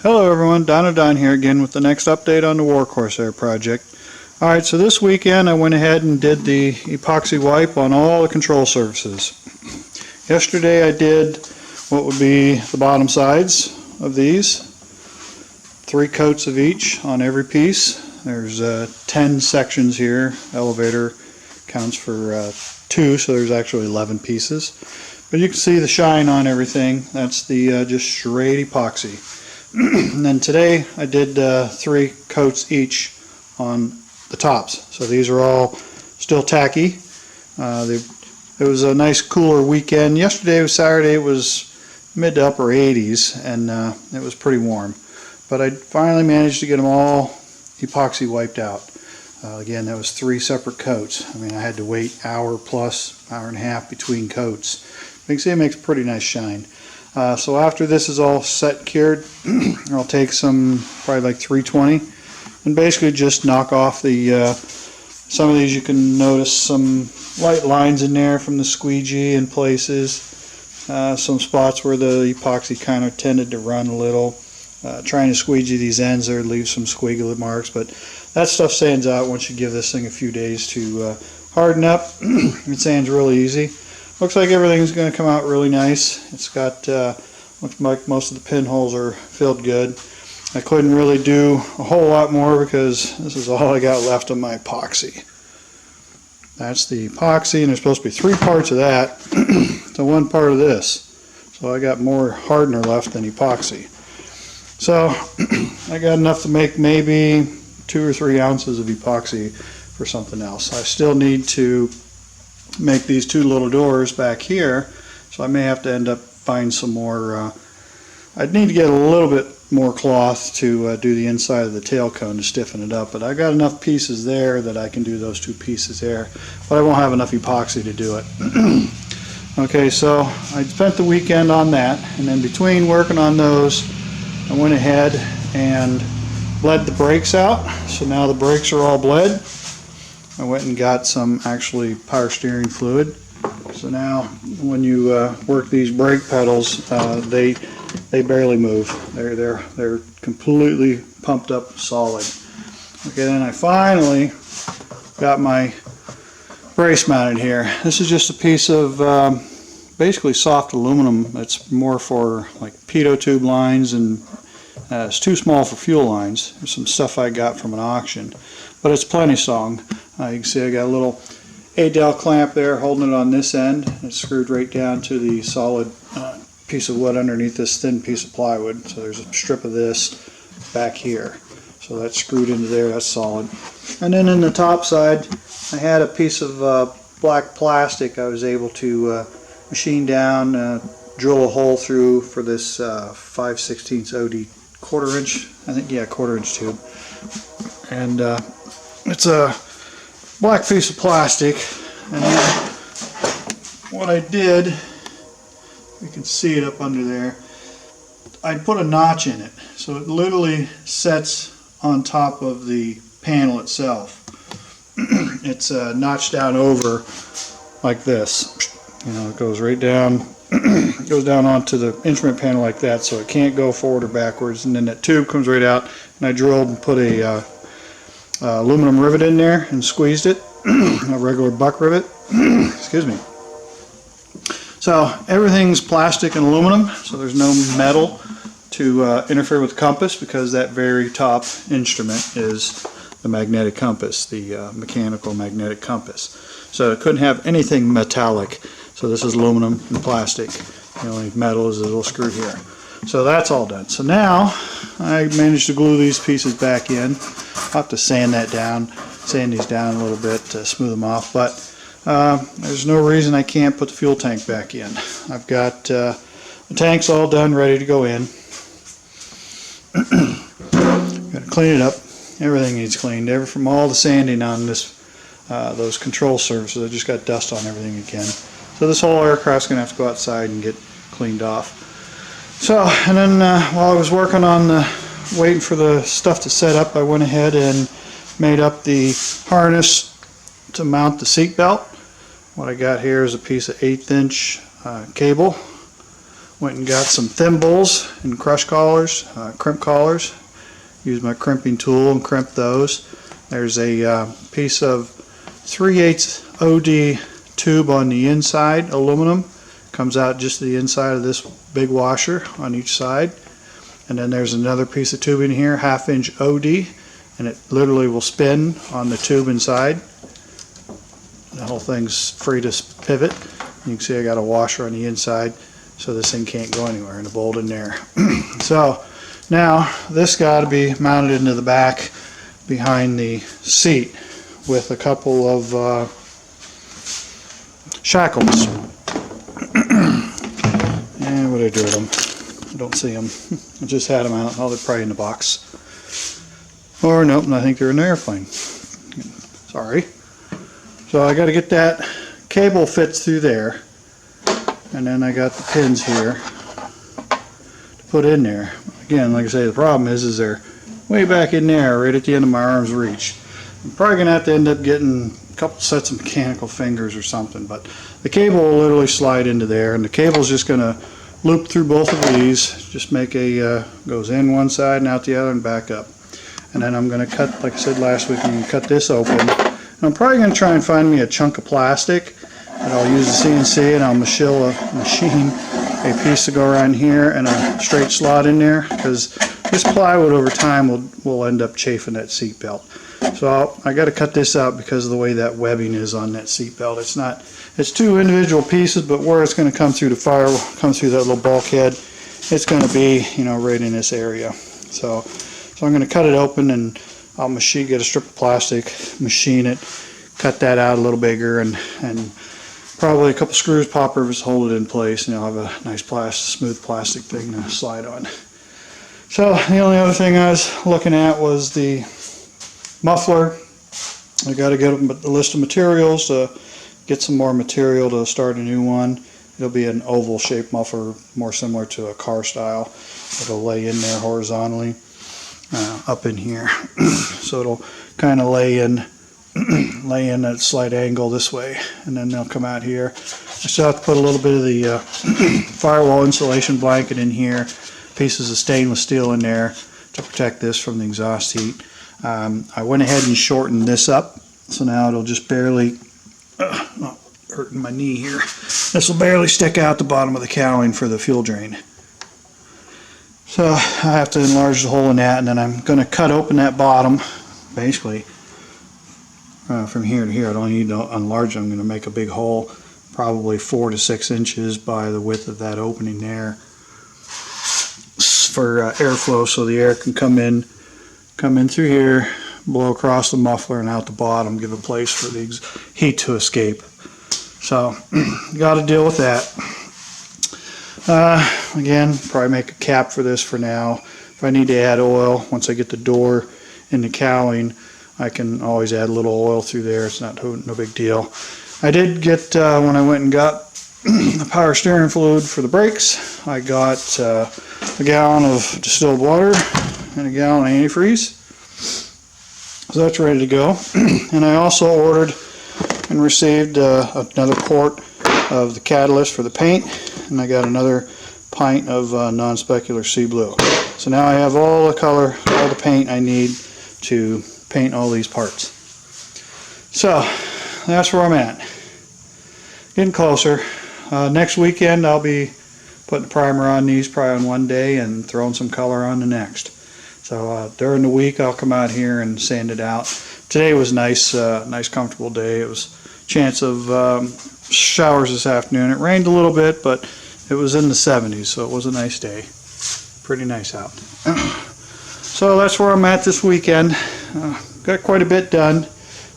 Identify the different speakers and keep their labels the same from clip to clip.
Speaker 1: Hello everyone, Don here again with the next update on the W.A.R Corsair project. Alright, so this weekend I went ahead and did the epoxy wipe on all the control surfaces. Yesterday I did what would be the bottom sides of these. 3 coats of each on every piece. There's 10 sections here. Elevator counts for 2, so there's actually 11 pieces. But you can see the shine on everything. That's the just straight epoxy. And then today I did 3 coats each on the tops. So these are all still tacky. It was a nice cooler weekend. Yesterday was Saturday. It was mid to upper 80s and it was pretty warm. But I finally managed to get them all epoxy wiped out. Again, that was 3 separate coats. I mean, I had to wait hour plus, hour and a half between coats. You can see it makes a pretty nice shine. So after this is all set cured, I'll take some, probably like 320, and basically just knock off the, some of these you can notice some light lines in there from the squeegee in places, some spots where the epoxy kind of tended to run a little, trying to squeegee these ends there leaves some squiggly marks, but that stuff sands out once you give this thing a few days to harden up. It sands really easy. Looks like everything's going to come out really nice. It's got, looks like most of the pinholes are filled good. I couldn't really do a whole lot more because this is all I got left of my epoxy. That's the epoxy, and there's supposed to be 3 parts of that to 1 part of this. So I got more hardener left than epoxy. So I got enough to make maybe 2 or 3 ounces of epoxy for something else. I still need to make these 2 little doors back here, so I may have to end up find some more. I'd need to get a little bit more cloth to do the inside of the tail cone to stiffen it up, but I got enough pieces there that I can do those 2 pieces there, but I won't have enough epoxy to do it. Okay, so I spent the weekend on that, and then between working on those I went ahead and bled the brakes out. So now the brakes are all bled. I went and got some actually power steering fluid. So now when you work these brake pedals, they barely move. They're completely pumped up solid. Okay, then I finally got my brace mounted here. This is just a piece of basically soft aluminum. It's more for like pitot tube lines, and it's too small for fuel lines. There's some stuff I got from an auction, but it's plenty strong. You can see I got a little A-dowel clamp there holding it on this end. It's screwed right down to the solid piece of wood underneath this thin piece of plywood. So there's a strip of this back here. So that's screwed into there, that's solid. And then in the top side I had a piece of black plastic I was able to machine down, drill a hole through for this 5/16 OD 1/4 inch, I think, yeah, 1/4 inch tube. And it's a black piece of plastic, and what I did, you can see it up under there, I put a notch in it, so it literally sets on top of the panel itself. It's notched down over like this. You know, it goes right down, it goes down onto the instrument panel like that, so it can't go forward or backwards, and then that tube comes right out, and I drilled and put a aluminum rivet in there and squeezed it, a regular buck rivet. Excuse me. So everything's plastic and aluminum, so there's no metal to interfere with the compass, because that very top instrument is the magnetic compass, the mechanical magnetic compass. So it couldn't have anything metallic. So this is aluminum and plastic. The only metal is a little screw here. So that's all done. So now I managed to glue these pieces back in. I'll have to sand that down, sand these down a little bit to smooth them off, but there's no reason I can't put the fuel tank back in. I've got the tanks all done, ready to go in. Got to clean it up. Everything needs cleaned. From all the sanding on this, those control surfaces, I just got dust on everything again. So this whole aircraft's going to have to go outside and get cleaned off. So, and then while I was working on waiting for the stuff to set up, I went ahead and made up the harness to mount the seat belt. What I got here is a piece of 1/8 inch cable Went and got some thimbles and crush collars, crimp collars. Used my crimping tool and crimped those. There's a piece of 3/8 OD tube on the inside, aluminum. Comes out just the inside of this big washer on each side. And then there's another piece of tubing here, 1/2 inch OD, and it literally will spin on the tube inside. The whole thing's free to pivot. You can see I got a washer on the inside, so this thing can't go anywhere, and a bolt in there. So now this got to be mounted into the back behind the seat with a couple of shackles. And what did I do with them? I don't see them. I just had them out. Oh, they're probably in the box. Or nope, I think they're in the airplane. Sorry. So I got to get that cable fits through there, and then I got the pins here to put in there. Again, like I say, the problem is they're way back in there, right at the end of my arm's reach. I'm probably gonna have to end up getting a couple sets of mechanical fingers or something, but the cable will literally slide into there, and the cable's just gonna loop through both of these, just make a goes in one side and out the other and back up. And then I'm gonna cut, like I said last week, I'm gonna cut this open. And I'm probably gonna try and find me a chunk of plastic, and I'll use the CNC and I'll machine a piece to go around here and a straight slot in there, because this plywood over time will end up chafing that seat belt. So I got to cut this out because of the way that webbing is on that seat belt. It's two individual pieces, but where it's going to come through the firewall, come through that little bulkhead, it's going to be, you know, right in this area. So I'm going to cut it open, and I'll get a strip of plastic, machine it, cut that out a little bigger, and probably a couple screws, poppers, hold it in place, and I'll have a nice smooth plastic thing to slide on. So the only other thing I was looking at was the muffler. I got to get a list of materials to get some more material to start a new one. It'll be an oval shaped muffler, more similar to a car style. It'll lay in there horizontally up in here. So it'll kind of lay in at a slight angle this way, and then they'll come out here. I still have to put a little bit of the firewall insulation blanket in here, pieces of stainless steel in there to protect this from the exhaust heat. I went ahead and shortened this up, so now it'll just barely, hurting my knee here, this will barely stick out the bottom of the cowling for the fuel drain. So I have to enlarge the hole in that, and then I'm going to cut open that bottom, basically from here to here. I don't need to enlarge it. I'm going to make a big hole, probably 4 to 6 inches by the width of that opening there, for airflow, so the air can come in through here, blow across the muffler and out the bottom, give a place for the heat to escape. So got to deal with that. Again, probably make a cap for this for now. If I need to add oil once I get the door in the cowling, I can always add a little oil through there. It's no big deal. I did get, when I went and got the power steering fluid for the brakes, I got a gallon of distilled water and a gallon of antifreeze. So that's ready to go. And I also ordered and received another quart of the catalyst for the paint, and I got another pint of non-specular sea blue. So now I have all the paint I need to paint all these parts. So that's where I'm at. Getting closer. Next weekend I'll be putting the primer on these probably on one day and throwing some color on the next. So during the week I'll come out here and sand it out. Today was nice, nice comfortable day. It was a chance of showers this afternoon. It rained a little bit, but it was in the 70s, so it was a nice day. Pretty nice out. So that's where I'm at this weekend. Got quite a bit done.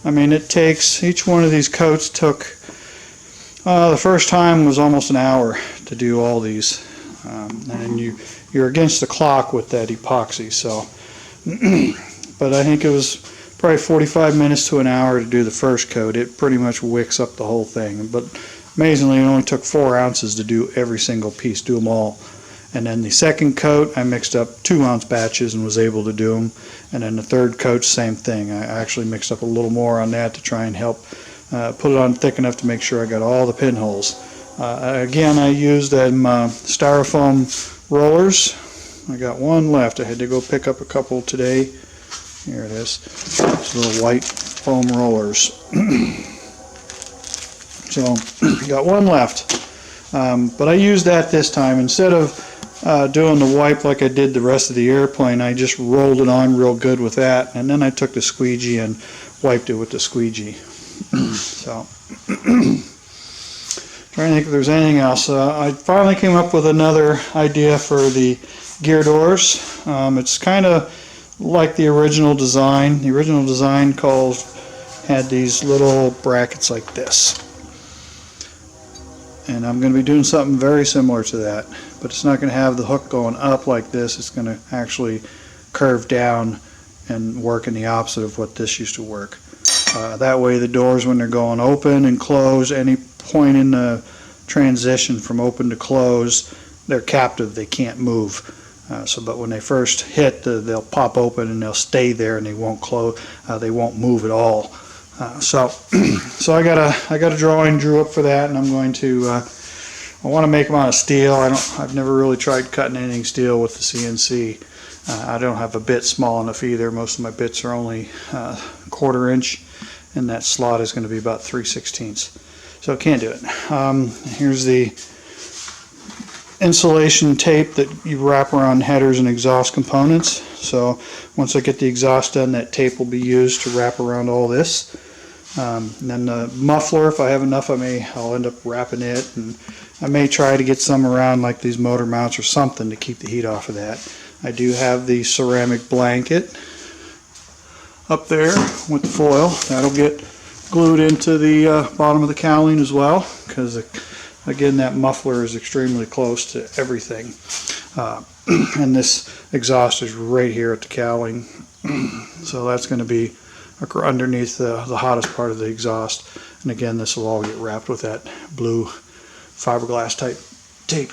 Speaker 1: I mean, it takes, each one of these coats took, the first time was almost an hour to do all these. And you're against the clock with that epoxy, so. But I think it was probably 45 minutes to an hour to do the first coat. It pretty much wicks up the whole thing. But amazingly, it only took 4 ounces to do every single piece, do them all. And then the second coat, I mixed up 2-ounce batches and was able to do them. And then the third coat, same thing. I actually mixed up a little more on that to try and help put it on thick enough to make sure I got all the pinholes. Again, I used them styrofoam rollers. I got one left. I had to go pick up a couple today. Here it is. It's little white foam rollers. So, got one left. But I used that this time. Instead of doing the wipe like I did the rest of the airplane, I just rolled it on real good with that. And then I took the squeegee and wiped it with the squeegee. So, trying to think if there's anything else. I finally came up with another idea for the gear doors. It's kind of like the original design. The original design had these little brackets like this. And I'm going to be doing something very similar to that. But it's not going to have the hook going up like this. It's going to actually curve down and work in the opposite of what this used to work. That way the doors, when they're going open and close, any point in the transition from open to close, they're captive. They can't move. But when they first hit, they'll pop open and they'll stay there and they won't close. They won't move at all. So I got a drawing drew up for that, and I'm going to. I want to make them out of steel. I've never really tried cutting anything steel with the CNC. I don't have a bit small enough either. Most of my bits are only 1/4 inch, and that slot is going to be about 3/16. So I can't do it. Here's the insulation tape that you wrap around headers and exhaust components. So once I get the exhaust done, that tape will be used to wrap around all this. And then the muffler, if I have enough, I'll end up wrapping it, and I may try to get some around like these motor mounts or something to keep the heat off of that. I do have the ceramic blanket up there with the foil. That'll get glued into the bottom of the cowling as well, because again, that muffler is extremely close to everything. And this exhaust is right here at the cowling. So that's going to be underneath the hottest part of the exhaust. And again, this will all get wrapped with that blue fiberglass type tape.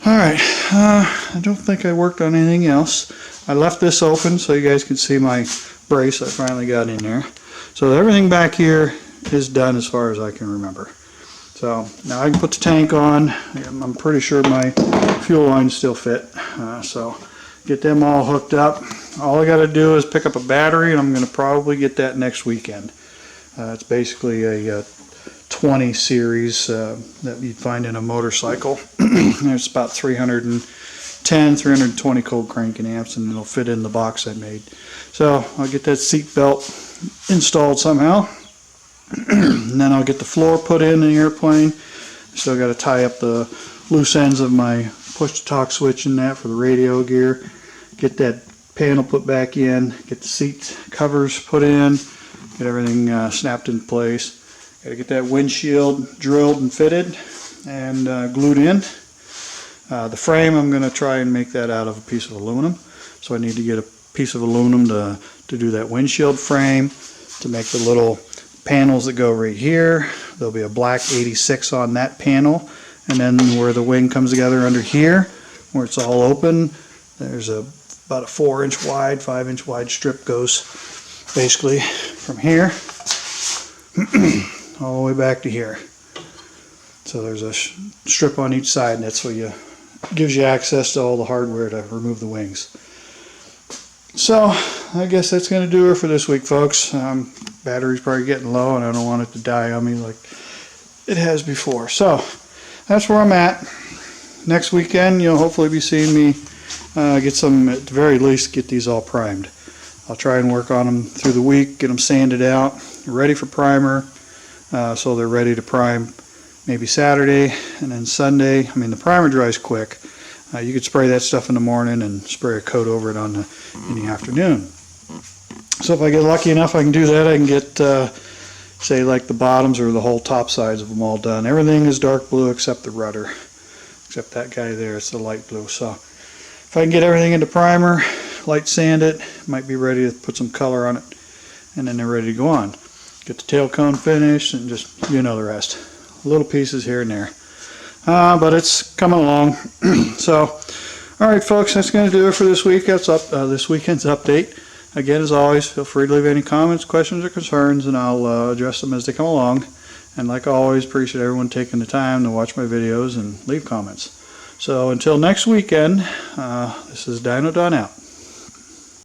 Speaker 1: Alright, I don't think I worked on anything else. I left this open so you guys can see my brace I finally got in there. So everything back here is done as far as I can remember. So now I can put the tank on. I'm pretty sure my fuel lines still fit. So get them all hooked up. All I got to do is pick up a battery, and I'm going to probably get that next weekend. It's basically a 20 series that you'd find in a motorcycle. It's about 320 cold cranking amps, and it'll fit in the box I made. So I'll get that seat belt installed somehow. And then I'll get the floor put in the airplane. Still got to tie up the loose ends of my push-to-talk switch in that for the radio gear. Get that panel put back in. Get the seat covers put in. Get everything snapped in place. Got to get that windshield drilled and fitted and glued in. The frame, I'm going to try and make that out of a piece of aluminum. So I need to get a piece of aluminum to do that windshield frame, to make the little panels that go right here. There'll be a black 86 on that panel, and then where the wing comes together under here, where it's all open, there's about a 4-inch wide, 5-inch wide strip goes basically from here all the way back to here. So there's a strip on each side, and that's what gives you access to all the hardware to remove the wings. So I guess that's going to do it for this week, folks. Battery's probably getting low, and I don't want it to die on me like it has before. So that's where I'm at. Next weekend, you'll hopefully be seeing me get some, at the very least, get these all primed. I'll try and work on them through the week, get them sanded out, ready for primer, so they're ready to prime maybe Saturday, and then Sunday. The primer dries quick. You could spray that stuff in the morning and spray a coat over it in the afternoon. So if I get lucky enough, I can do that. I can get, say, like the bottoms or the whole top sides of them all done. Everything is dark blue except the rudder, except that guy there. It's the light blue. So if I can get everything into primer, light sand it, might be ready to put some color on it, and then they're ready to go on. Get the tail cone finished, and just, the rest. Little pieces here and there. But it's coming along. So, alright folks, that's going to do it for this week. That's this weekend's update. Again, as always, feel free to leave any comments, questions, or concerns, and I'll address them as they come along. And like always, appreciate everyone taking the time to watch my videos and leave comments. So until next weekend, this is Dino Don out.